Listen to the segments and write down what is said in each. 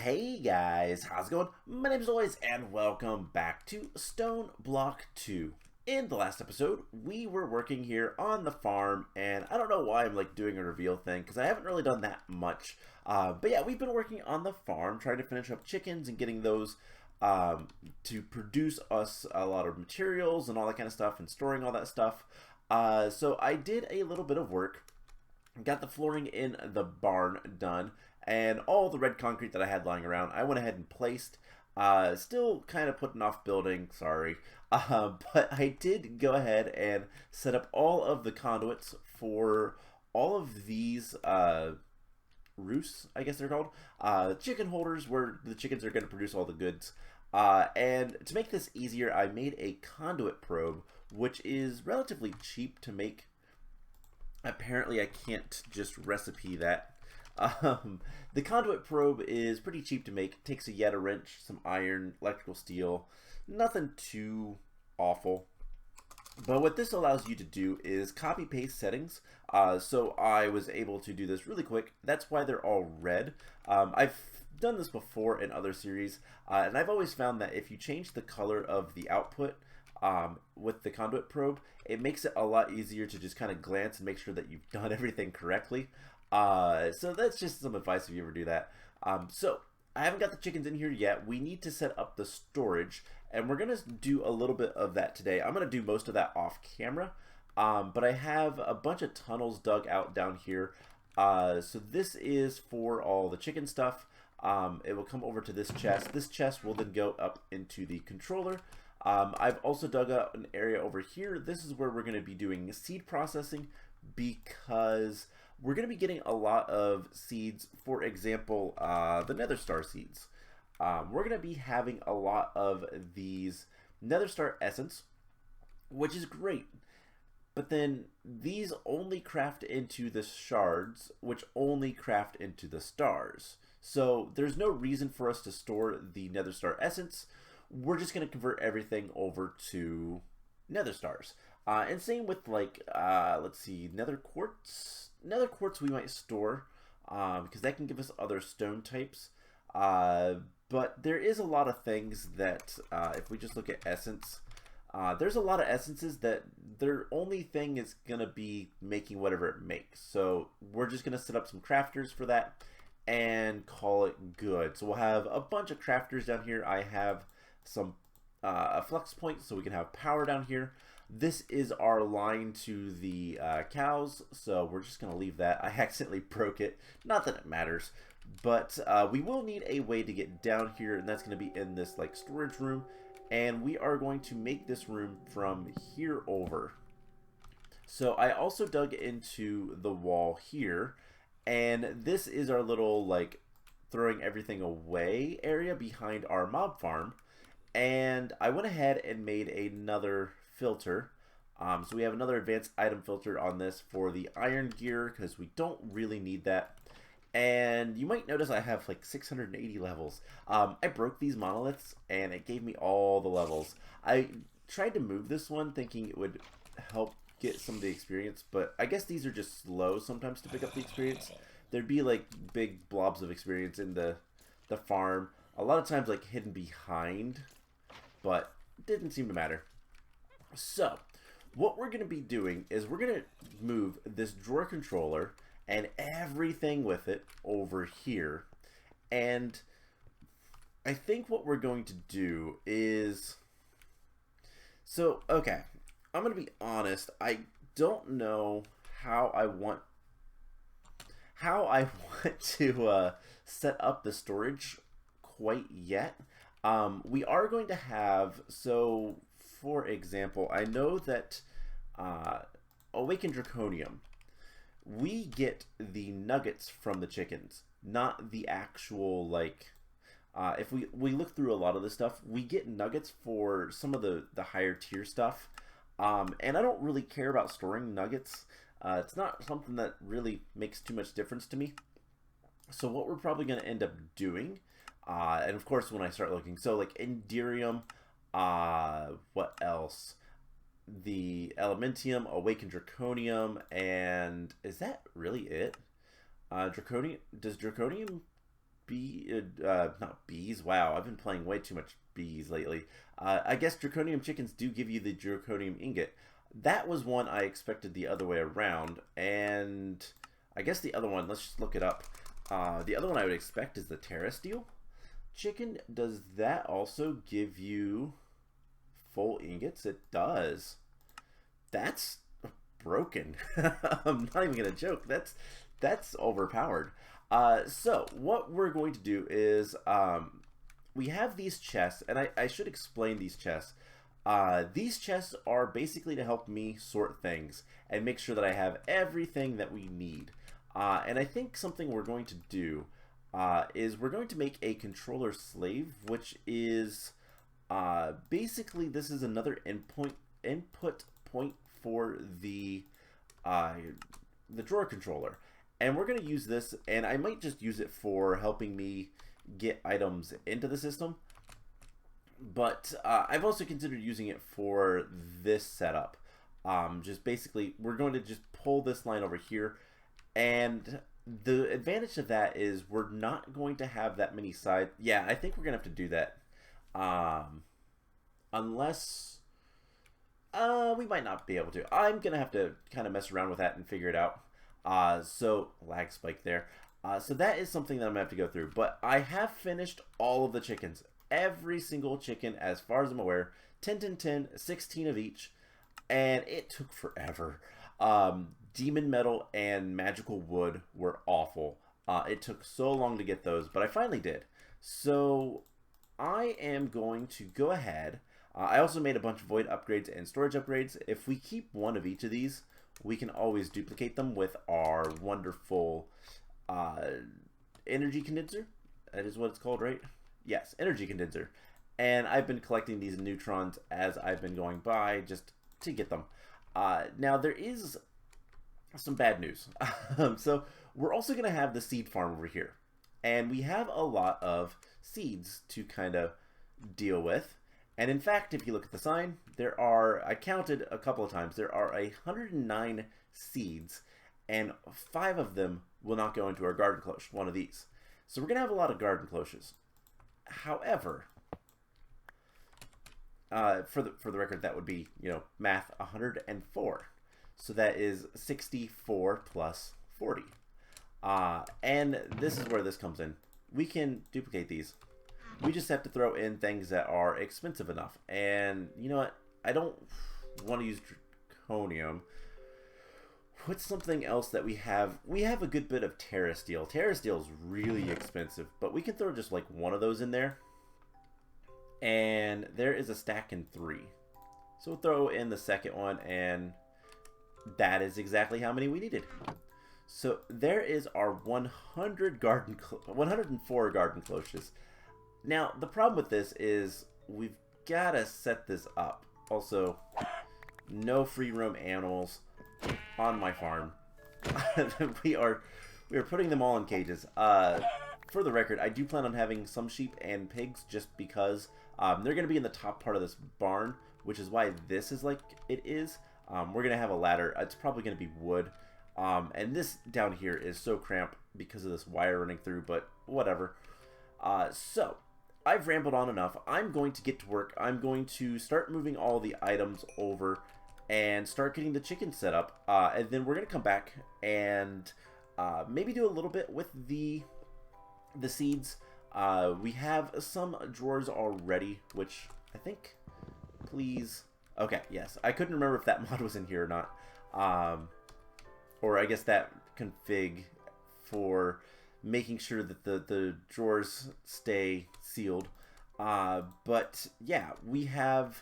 Hey guys, how's it going? My name is Lois and welcome back to Stoneblock 2. In the last episode, we were working here on the farm, and I don't know why I'm doing a reveal thing because I haven't really done that much. But yeah, we've been working on the farm, trying to finish up chickens and getting those to produce us a lot of materials and all that kind of stuff and storing all that stuff. So I did a little bit of work. Got the flooring in the barn done, and all the red concrete that I had lying around, I went ahead and placed. Still kind of putting off building, sorry. But I did go ahead and set up all of the conduits for all of these roosts, I guess they're called. Chicken holders where the chickens are going to produce all the goods. And to make this easier, I made a conduit probe, which is relatively cheap to make. Apparently I can't just recipe that. The conduit probe is pretty cheap to make. It takes a Yeta wrench, some iron, electrical steel, nothing too awful. But what this allows you to do is copy paste settings. So I was able to do this really quick. That's why they're all red. I've done this before in other series, and I've always found that if you change the color of the output with the conduit probe, it makes it a lot easier to just kind of glance and make sure that you've done everything correctly. So that's just some advice if you ever do that. So I haven't got the chickens in here yet. We need to set up the storage, and we're going to do a little bit of that today. I'm going to do most of that off camera, but I have a bunch of tunnels dug out down here. So this is for all the chicken stuff. It will come over to this chest. This chest will then go up into the controller. I've also dug out an area over here. This is where we're going to be doing seed processing because we're going to be getting a lot of seeds. For example, the Nether Star seeds. We're going to be having a lot of these Nether Star essence, which is great. But then these only craft into the shards, which only craft into the stars. So there's no reason for us to store the Nether Star essence. We're just going to convert everything over to nether stars. And same with let's see, nether quartz. Nether quartz we might store because that can give us other stone types. But there is a lot of things that if we just look at essence, there's a lot of essences that their only thing is going to be making whatever it makes. So we're just going to set up some crafters for that and call it good. So we'll have a bunch of crafters down here. I have some flux points so we can have power down here. This is our line to the cows, so we're just going to leave that. I accidentally broke it. Not that it matters, but we will need a way to get down here, and that's going to be in this storage room, and we are going to make this room from here over. So I also dug into the wall here, and this is our little throwing everything away area behind our mob farm. And I went ahead and made another filter. So we have another advanced item filter on this for the iron gear because we don't really need that. And you might notice I have 680 levels. I broke these monoliths and it gave me all the levels. I tried to move this one thinking it would help get some of the experience, but I guess these are just slow sometimes to pick up the experience. There'd be big blobs of experience in the farm. A lot of times hidden behind, but it didn't seem to matter. So what we're going to be doing is we're going to move this drawer controller and everything with it over here. And I think what we're going to do is, so okay, I'm going to be honest, I don't know how I want to set up the storage quite yet. We are going to have, so for example, I know that Awakened Draconium, we get the nuggets from the chickens, not the actual if we look through a lot of this stuff, we get nuggets for some of the higher tier stuff. And I don't really care about storing nuggets. It's not something that really makes too much difference to me. So what we're probably going to end up doing, and of course when I start looking, so Enderium, what else? The Elementium, Awakened Draconium, and is that really it? Draconium, does Draconium not bees. Wow, I've been playing way too much bees lately. I guess draconium chickens do give you the draconium ingot. That was one I expected the other way around, and I guess the other one, let's just look it up. The other one I would expect is the terrasteel chicken. Does that also give you full ingots? It does. That's broken. I'm not even gonna joke. That's overpowered. So what we're going to do is we have these chests, and I should explain these chests. These chests are basically to help me sort things and make sure that I have everything that we need. And I think something we're going to do is we're going to make a controller slave, which is basically this is another input point for the drawer controller. And we're going to use this, and I might just use it for helping me get items into the system. But I've also considered using it for this setup. Just basically, we're going to just pull this line over here. And the advantage of that is we're not going to have that many sides. Yeah, I think we're going to have to do that. Unless... we might not be able to. I'm going to have to kind of mess around with that and figure it out. So, lag spike there. So that is something that I'm going to have to go through. But I have finished all of the chickens. Every single chicken, as far as I'm aware. 10, 10, 10, 16 of each. And it took forever. Demon metal and magical wood were awful. It took so long to get those, but I finally did. So I am going to go ahead. I also made a bunch of void upgrades and storage upgrades. If we keep one of each of these, we can always duplicate them with our wonderful energy condenser. That is what it's called, right? Yes, energy condenser. And I've been collecting these neutrons as I've been going by just to get them. Now there is some bad news. So we're also going to have the seed farm over here. And we have a lot of seeds to kind of deal with. And in fact, if you look at the sign, there are, I counted a couple of times, there are 109 seeds, and 5 of them will not go into our garden cloche, one of these. So we're going to have a lot of garden cloches. However, for the record, that would be, math 104. So that is 64 plus 40. And this is where this comes in. We can duplicate these. We just have to throw in things that are expensive enough. And you know what? I don't want to use draconium. What's something else that we have? We have a good bit of terrasteel. Terrasteel is really expensive, but we can throw just like one of those in there. And there is a stack in 3. So we'll throw in the second one, and that is exactly how many we needed. So there is our 104 garden cloches. Now, the problem with this is we've got to set this up. Also, no free roam animals on my farm. we are putting them all in cages. For the record, I do plan on having some sheep and pigs just because they're going to be in the top part of this barn, which is why this is like it is. We're going to have a ladder. It's probably going to be wood. And this down here is so cramped because of this wire running through, but whatever. So, I've rambled on enough. I'm going to get to work. I'm going to start moving all the items over and start getting the chicken set up. And then we're going to come back and maybe do a little bit with the seeds. We have some drawers already, which I think, please... Okay, yes. I couldn't remember if that mod was in here or not. Or I guess that config for making sure that the drawers stay sealed. But yeah, we have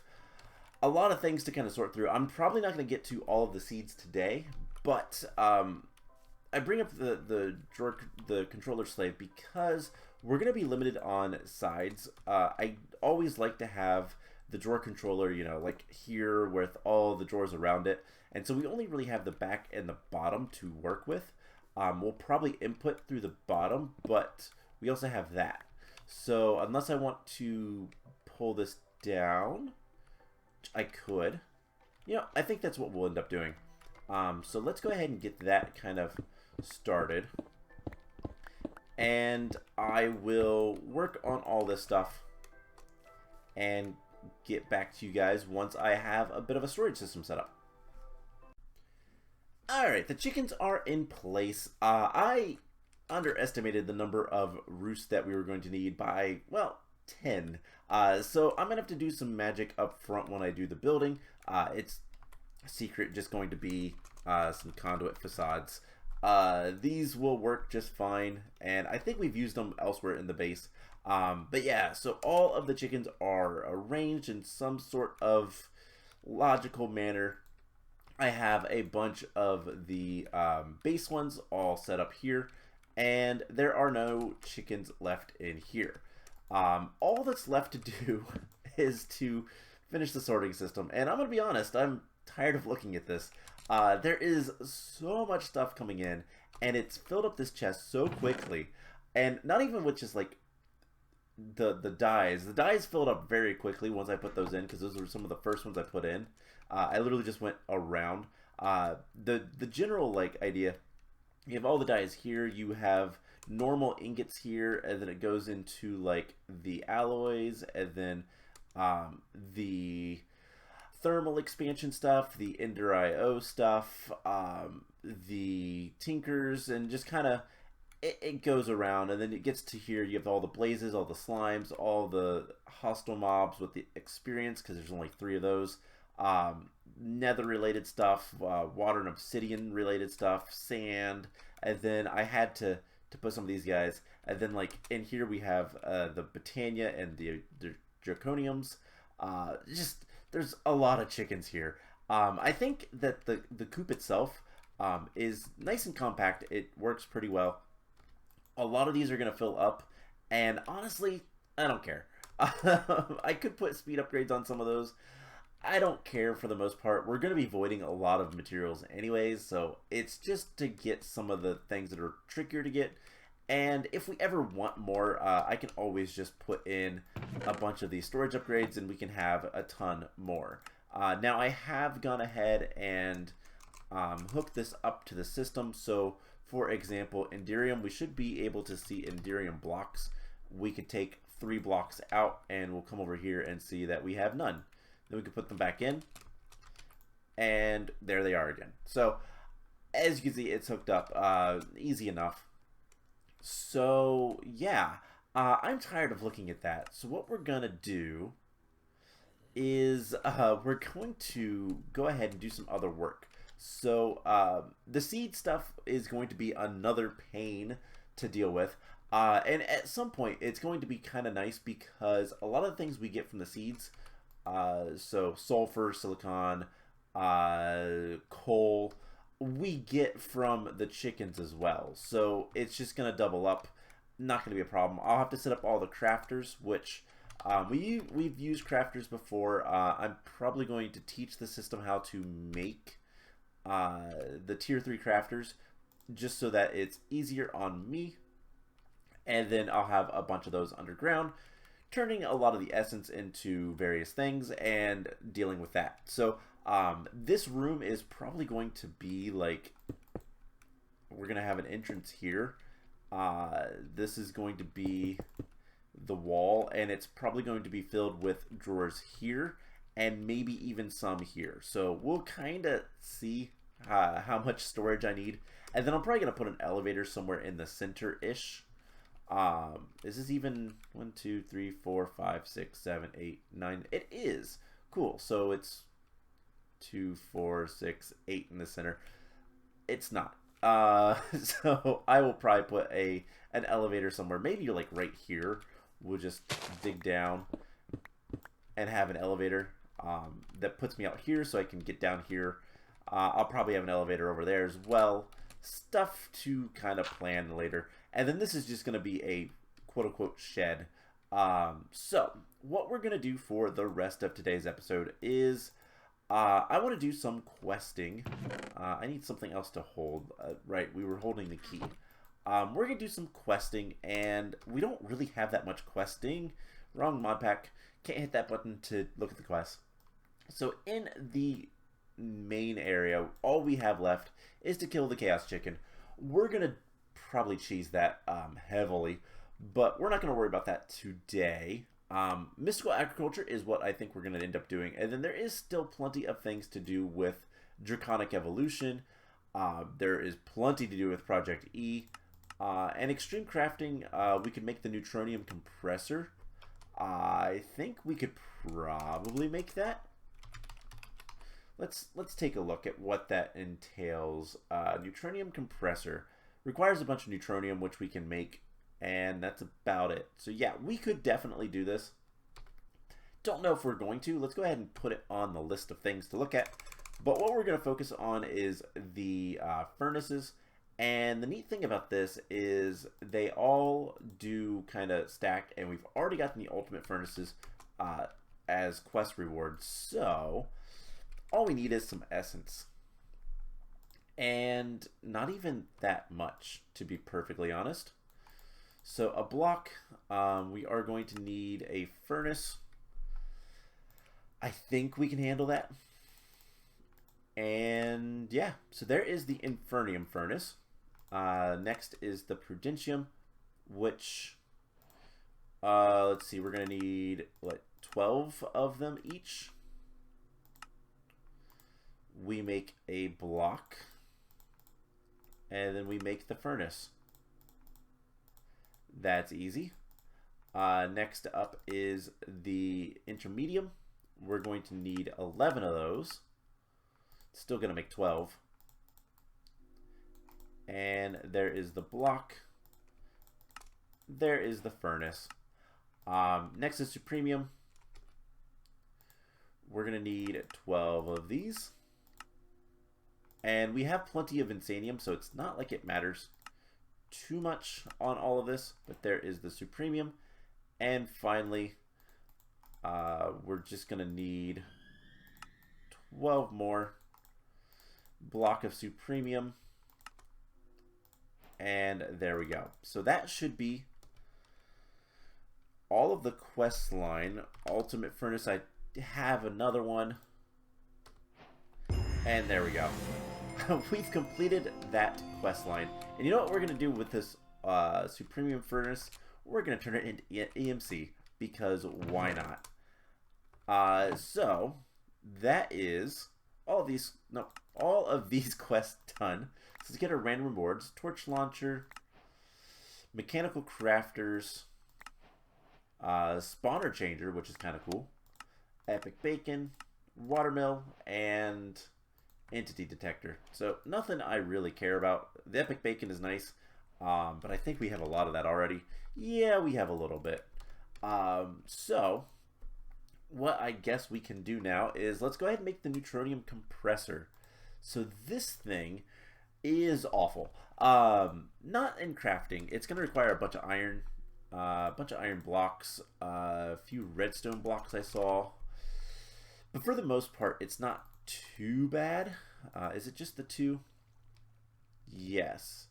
a lot of things to kind of sort through. I'm probably not going to get to all of the seeds today, but I bring up the controller slave because we're going to be limited on sides. I always like to have the drawer controller, like here with all the drawers around it. And so we only really have the back and the bottom to work with. We'll probably input through the bottom, but we also have that. So unless I want to pull this down, I could. I think that's what we'll end up doing. So let's go ahead and get that kind of started. and I will work on all this stuff and get back to you guys once I have a bit of a storage system set up. Alright, the chickens are in place. I underestimated the number of roosts that we were going to need by, well, 10. So I'm going to have to do some magic up front when I do the building. It's secret, just going to be some conduit facades. These will work just fine, and I think we've used them elsewhere in the base. But yeah, so all of the chickens are arranged in some sort of logical manner. I have a bunch of the base ones all set up here, and there are no chickens left in here. All that's left to do is to finish the sorting system, and I'm going to be honest, I'm tired of looking at this. There is so much stuff coming in, and it's filled up this chest so quickly, and not even with just like the dyes. The dyes filled up very quickly once I put those in, because those were some of the first ones I put in. I literally just went around. The general like idea, you have all the dyes here, you have normal ingots here, and then it goes into like the alloys, and then the thermal expansion stuff, the Ender IO stuff, the tinkers, and just kind of it goes around, and then it gets to here. You have all the blazes, all the slimes, all the hostile mobs with the experience, because there's only 3 of those. Nether related stuff, water and obsidian related stuff, sand, and then I had to put some of these guys, and then like in here we have the Britannia and the Draconiums. Just there's a lot of chickens here. I think that the coop itself is nice and compact. It works pretty well. A lot of these are going to fill up, and honestly, I don't care. I could put speed upgrades on some of those. I don't care for the most part. We're going to be voiding a lot of materials anyways, so it's just to get some of the things that are trickier to get. And if we ever want more, I can always just put in a bunch of these storage upgrades, and we can have a ton more. Now I have gone ahead and hooked this up to the system. So for example, Enderium, we should be able to see Enderium blocks. We can take 3 blocks out, and we'll come over here and see that we have none. Then we can put them back in, and there they are again. So as you can see, it's hooked up, easy enough. So yeah, I'm tired of looking at that. So what we're gonna do is we're going to go ahead and do some other work. So the seed stuff is going to be another pain to deal with. And at some point, it's going to be kind of nice, because a lot of the things we get from the seeds, so sulfur, silicon, coal, we get from the chickens as well. So it's just going to double up. Not going to be a problem. I'll have to set up all the crafters, which we've used crafters before. I'm probably going to teach the system how to make the tier 3 crafters, just so that it's easier on me. And then I'll have a bunch of those underground, turning a lot of the essence into various things and dealing with that. So this room is probably going to be like, we're going to have an entrance here. This is going to be the wall, and it's probably going to be filled with drawers here, and maybe even some here. So we'll kind of see how much storage I need. And then I'm probably going to put an elevator somewhere in the center-ish. Is this even 1, 2, 3, 4, 5, 6, 7, 8, 9? It is. Cool. So it's 2, 4, 6, 8 in the center. It's not. So I will probably put an elevator somewhere. Maybe you're like right here. We'll just dig down and have an elevator that puts me out here, so I can get down here. I'll probably have an elevator over there as well. Stuff to kind of plan later. And then this is just going to be a quote-unquote shed. So what we're going to do for the rest of today's episode is I want to do some questing. I need something else to hold. Right, we were holding the key. We're going to do some questing, and we don't really have that much questing. Wrong mod pack. Can't hit that button to look at the quests. So in the main area, all we have left is to kill the Chaos Chicken. We're going to probably cheese that heavily, but we're not going to worry about that today. Mystical agriculture is what I think we're going to end up doing, and then there is still plenty of things to do with draconic evolution. There is plenty to do with Project E, and extreme crafting. We could make the neutronium compressor. I think we could probably make that. Let's take a look at what that entails. Neutronium compressor requires a bunch of neutronium, which we can make, and that's about it. So yeah, we could definitely do this. Don't know if we're going to. Let's go ahead and put it on the list of things to look at. But what we're going to focus on is the furnaces. And the neat thing about this is they all do kind of stack, and we've already gotten the ultimate furnaces as quest rewards. So all we need is some essence. And not even that much, to be perfectly honest. So a block, we are going to need a furnace. I think we can handle that. And yeah, so there is the Infernium furnace. Next is the Prudentium, which, let's see, we're going to need, what, 12 of them each? We make a block, and then we make the furnace. That's easy. Next up is the Intermedium. We're going to need 11 of those. Still going to make 12. And there is the block. There is the furnace. Next is Supremium. We're going to need 12 of these. And we have plenty of Insanium, so it's not like it matters too much on all of this. But there is the Supremium. And finally, we're just going to need 12 more. Block of Supremium. And there we go. So that should be all of the quest line. Ultimate Furnace, I have another one. And there we go. We've completed that quest line. And you know what we're going to do with this Supremium Furnace? We're going to turn it into EMC, because why not? So that is all of these quests done. So let's get our random rewards: torch launcher, mechanical crafters, spawner changer, which is kind of cool, epic bacon, watermill, and entity detector. So nothing I really care about. The epic bacon is nice, but I think we have a lot of that already. Yeah, we have a little bit. So what I guess we can do now is let's go ahead and make the neutronium compressor. So this thing is awful. Not in crafting. It's going to require a bunch of iron blocks, a few redstone blocks I saw. But for the most part, it's not too bad. Is it just the 2? Yes.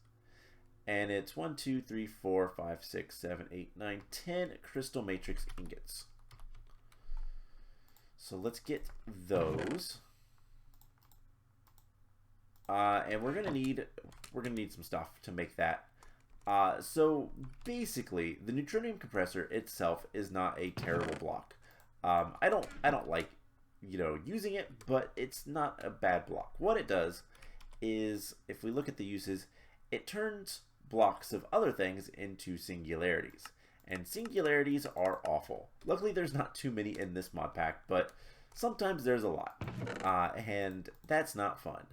And it's 1, 2, 3, 4, 5, 6, 7, 8, 9, 10 crystal matrix ingots. So let's get those. And we're gonna need some stuff to make that. So basically, the neutronium compressor itself is not a terrible block. I don't like, using it, but it's not a bad block. What it does is, if we look at the uses, it turns blocks of other things into singularities. And singularities are awful. Luckily, there's not too many in this mod pack, but sometimes there's a lot. And that's not fun.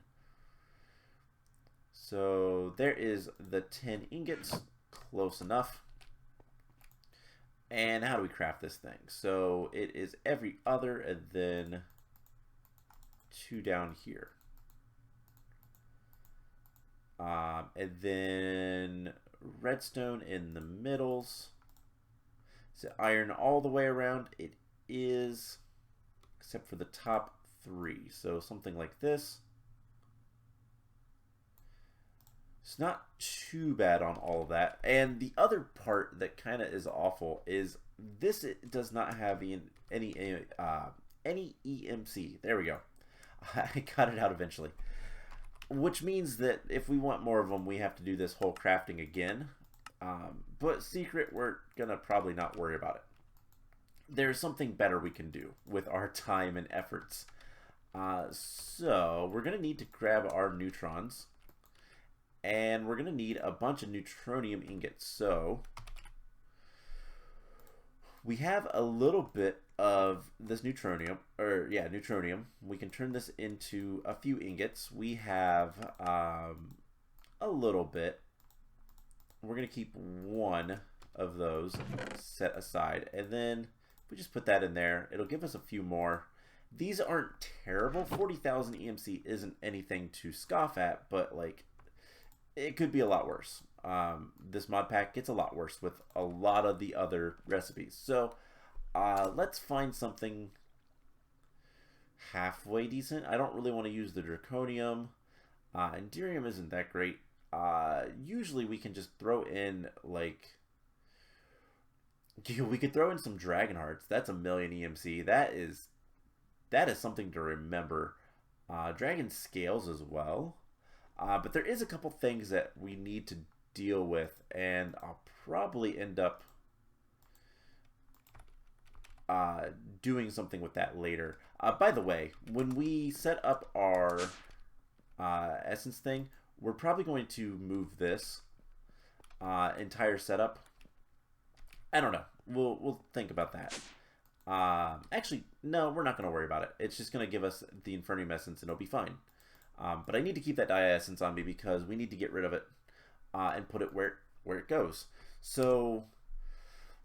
So there is the 10 ingots, close enough. And how do we craft this thing? So it is every other, and then 2 down here. And then redstone in the middles. So iron all the way around. It is, except for the top 3. So something like this. It's not too bad on all of that. And the other part that kind of is awful is this, it does not have any EMC. There we go. I got it out eventually. which means that if we want more of them, we have to do this whole crafting again. But secret, we're gonna probably not worry about it. There's something better we can do with our time and efforts. So we're gonna need to grab our neutrons, and we're gonna need a bunch of neutronium ingots. So we have a little bit of this neutronium, neutronium. We can turn this into a few ingots. We have a little bit. We're going to keep one of those set aside. And then if we just put that in there, it'll give us a few more. These aren't terrible. 40,000 EMC isn't anything to scoff at, but like it could be a lot worse. This mod pack gets a lot worse with a lot of the other recipes. So let's find something halfway decent. I don't really want to use the draconium. Enderium isn't that great. Usually we can just throw in like we could throw in some dragon hearts. That's 1,000,000 EMC. That is something to remember. Dragon scales as well. But there is a couple things that we need to deal with, and I'll probably end up doing something with that later. By the way, when we set up our essence thing, we're probably going to move this entire setup. I don't know. We'll think about that. Actually, no, we're not going to worry about it. It's just going to give us the Infernium essence, and it'll be fine. But I need to keep that Dia essence on me because we need to get rid of it and put it where it goes. So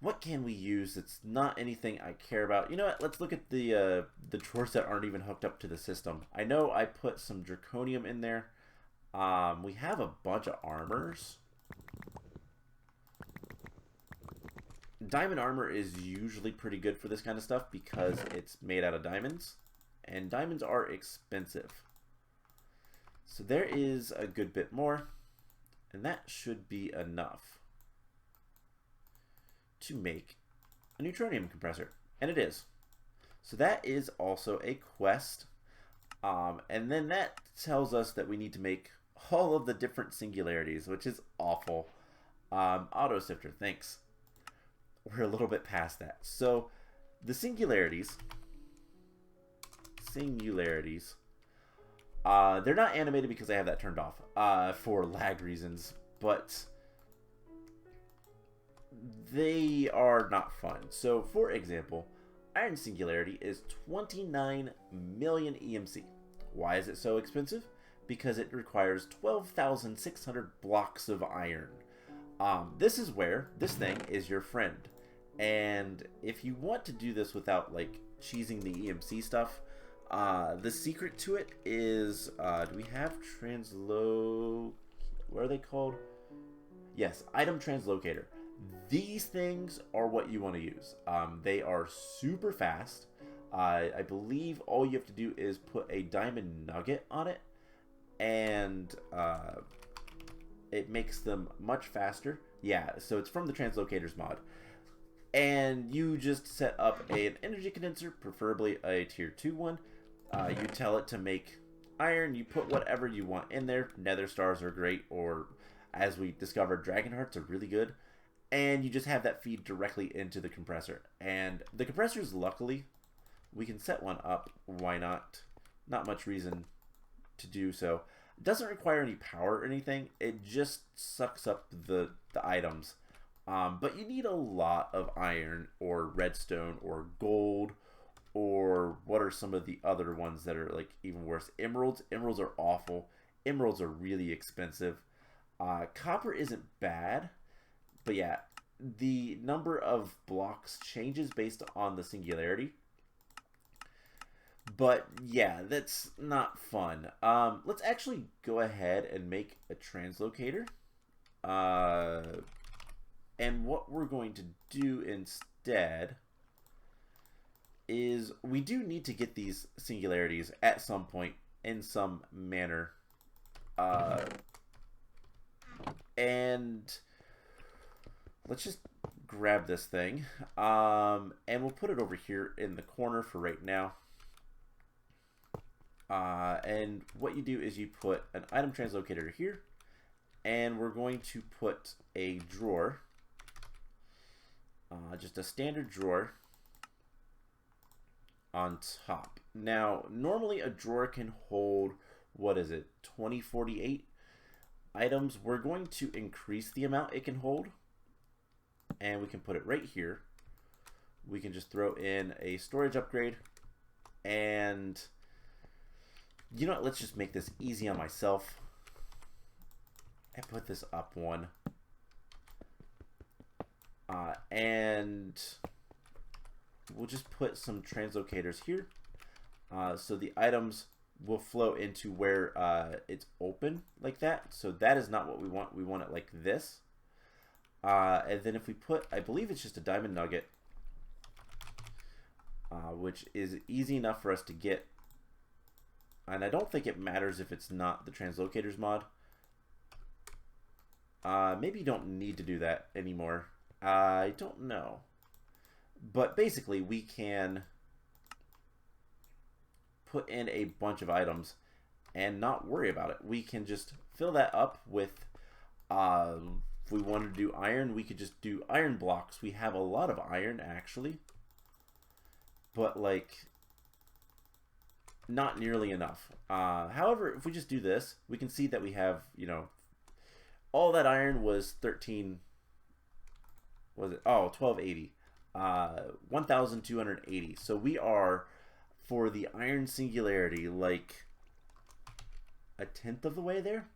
what can we use that's not anything I care about? You know what? Let's look at the drawers that aren't even hooked up to the system. I know I put some draconium in there. We have a bunch of armors. Diamond armor is usually pretty good for this kind of stuff because it's made out of diamonds, and diamonds are expensive. So there is a good bit more, and that should be enough to make a neutronium compressor, and it is. So that is also a quest, and then that tells us that we need to make all of the different singularities, which is awful. Auto sifter, thanks. We're a little bit past that. So the singularities, they're not animated because I have that turned off for lag reasons, but they are not fun. So for example, Iron Singularity is 29 million EMC. Why is it so expensive? Because it requires 12,600 blocks of iron. This is where this thing is your friend. And if you want to do this without like cheesing the EMC stuff, the secret to it is, do we have what are they called? Yes, item translocator. These things are what you want to use. They are super fast. I believe all you have to do is put a diamond nugget on it, and it makes them much faster. Yeah, so it's from the Translocators mod. And you just set up an energy condenser, preferably a tier 2 one. You tell it to make iron, you put whatever you want in there. Nether stars are great, or as we discovered, dragon hearts are really good. And you just have that feed directly into the compressor. And the compressors, luckily, we can set one up. Why not? Not much reason to do so. It doesn't require any power or anything. It just sucks up the items. But you need a lot of iron or redstone or gold, or what are some of the other ones that are like even worse? Emeralds. Emeralds are awful. Emeralds are really expensive. Copper isn't bad, but yeah, the number of blocks changes based on the singularity. But yeah, that's not fun. Let's actually go ahead and make a translocator. And what we're going to do instead is we do need to get these singularities at some point in some manner. And let's just grab this thing. And we'll put it over here in the corner for right now. And what you do is you put an item translocator here, and we're going to put a drawer, just a standard drawer, on top. Now, normally a drawer can hold, what is it, 2048 items. We're going to increase the amount it can hold, and we can put it right here. We can just throw in a storage upgrade, and you know what, let's just make this easy on myself and put this up one. And we'll just put some translocators here, so the items will flow into where it's open like that. So that is not what we want. We want it like this. And then if we put, I believe it's just a diamond nugget, which is easy enough for us to get. And I don't think it matters if it's not the translocators mod. Maybe you don't need to do that anymore. I don't know. But basically, we can put in a bunch of items and not worry about it. We can just fill that up with, if we wanted to do iron, we could just do iron blocks. We have a lot of iron, actually. But, like, not nearly enough. However, if we just do this, we can see that we have, you know, all that iron was 13, was it? Oh, 1280. 1280. So we are, for the iron singularity, like a tenth of the way there.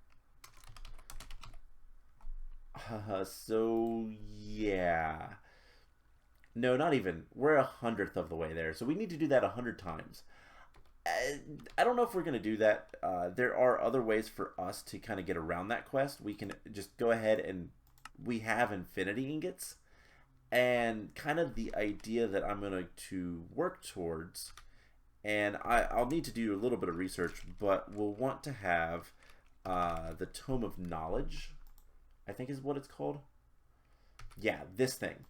So yeah, no, not even. We're 100th of the way there. So we need to do that 100 times. I don't know if we're going to do that. There are other ways for us to kind of get around that quest. We can just go ahead and we have infinity ingots. And kind of the idea that I'm going to work towards, and I'll need to do a little bit of research, but we'll want to have the Tome of Knowledge, I think is what it's called. Yeah, this thing.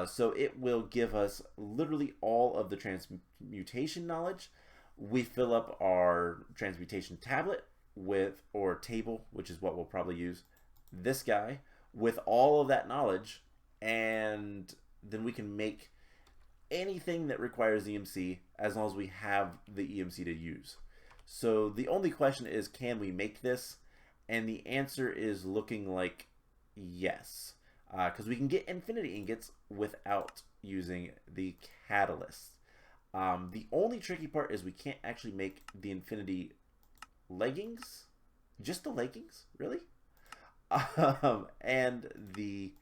So it will give us literally all of the transmutation knowledge. We fill up our transmutation tablet with, or table, which is what we'll probably use, this guy, with all of that knowledge. And then we can make anything that requires EMC as long as we have the EMC to use. So the only question is, can we make this? And the answer is looking like yes. Because we can get infinity ingots without using the catalyst. The only tricky part is we can't actually make the infinity leggings. Just the leggings? Really? And the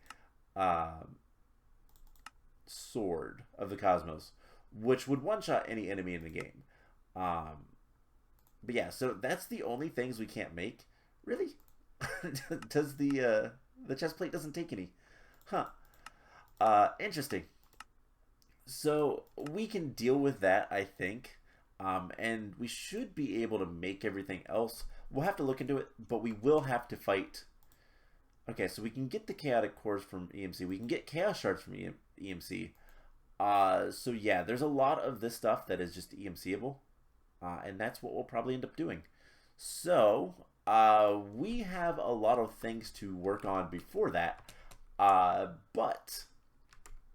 sword of the cosmos, which would one-shot any enemy in the game. But yeah, so that's the only things we can't make. Really? Does the chest plate doesn't take any? Huh. Interesting. So we can deal with that, I think. And we should be able to make everything else. We'll have to look into it, but we will have to fight. Okay, so we can get the chaotic cores from EMC. We can get chaos shards from EMC. So yeah, there's a lot of this stuff that is just EMCable. And that's what we'll probably end up doing. So, we have a lot of things to work on before that. But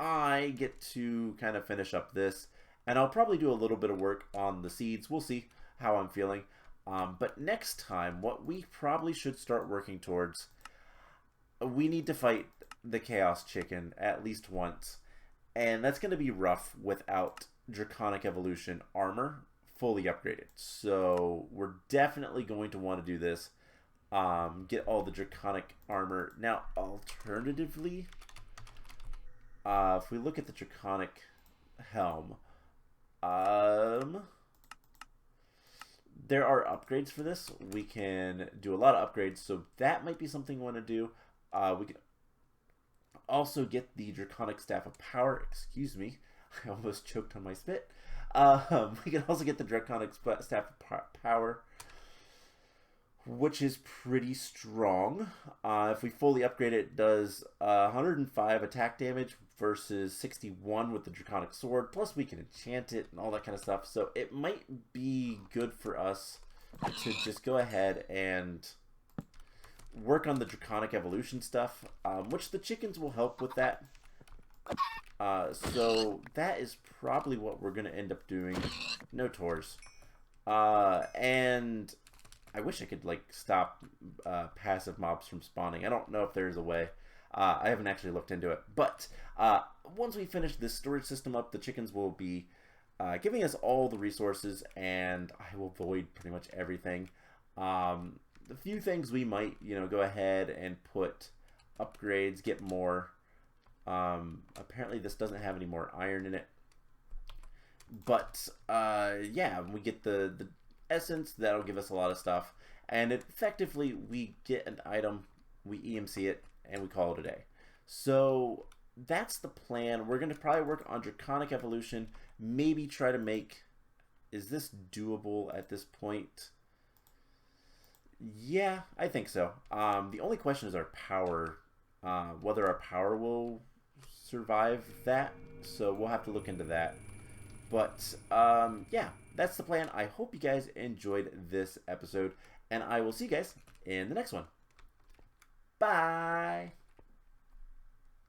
I get to kind of finish up this. And I'll probably do a little bit of work on the seeds. We'll see how I'm feeling. But next time, what we probably should start working towards, we need to fight the Chaos Chicken at least once. And that's going to be rough without Draconic Evolution armor fully upgraded. So we're definitely going to want to do this. Get all the Draconic armor. Now, alternatively, if we look at the Draconic Helm, there are upgrades for this. We can do a lot of upgrades, so that might be something we want to do. We can also get the Draconic Staff of Power. Excuse me, I almost choked on my spit. We can also get the Draconic Staff of Power. which is pretty strong. If we fully upgrade it, it does 105 attack damage versus 61 with the Draconic Sword. Plus we can enchant it and all that kind of stuff. So it might be good for us to just go ahead and work on the Draconic Evolution stuff, which the chickens will help with that. So that is probably what we're going to end up doing. No tours. And I wish I could, like, stop passive mobs from spawning. I don't know if there's a way. I haven't actually looked into it. But once we finish this storage system up, the chickens will be giving us all the resources, and I will void pretty much everything. The few things we might, go ahead and put upgrades, get more. Apparently this doesn't have any more iron in it. But, yeah, we get the essence. That'll give us a lot of stuff. And effectively, we get an item, we EMC it, and we call it a day. So that's the plan. We're going to probably work on Draconic Evolution. Maybe try to make... Is this doable at this point? Yeah, I think so. The only question is our power. Whether our power will survive that. So we'll have to look into that. But, yeah, that's the plan. I hope you guys enjoyed this episode. And I will see you guys in the next one. Bye!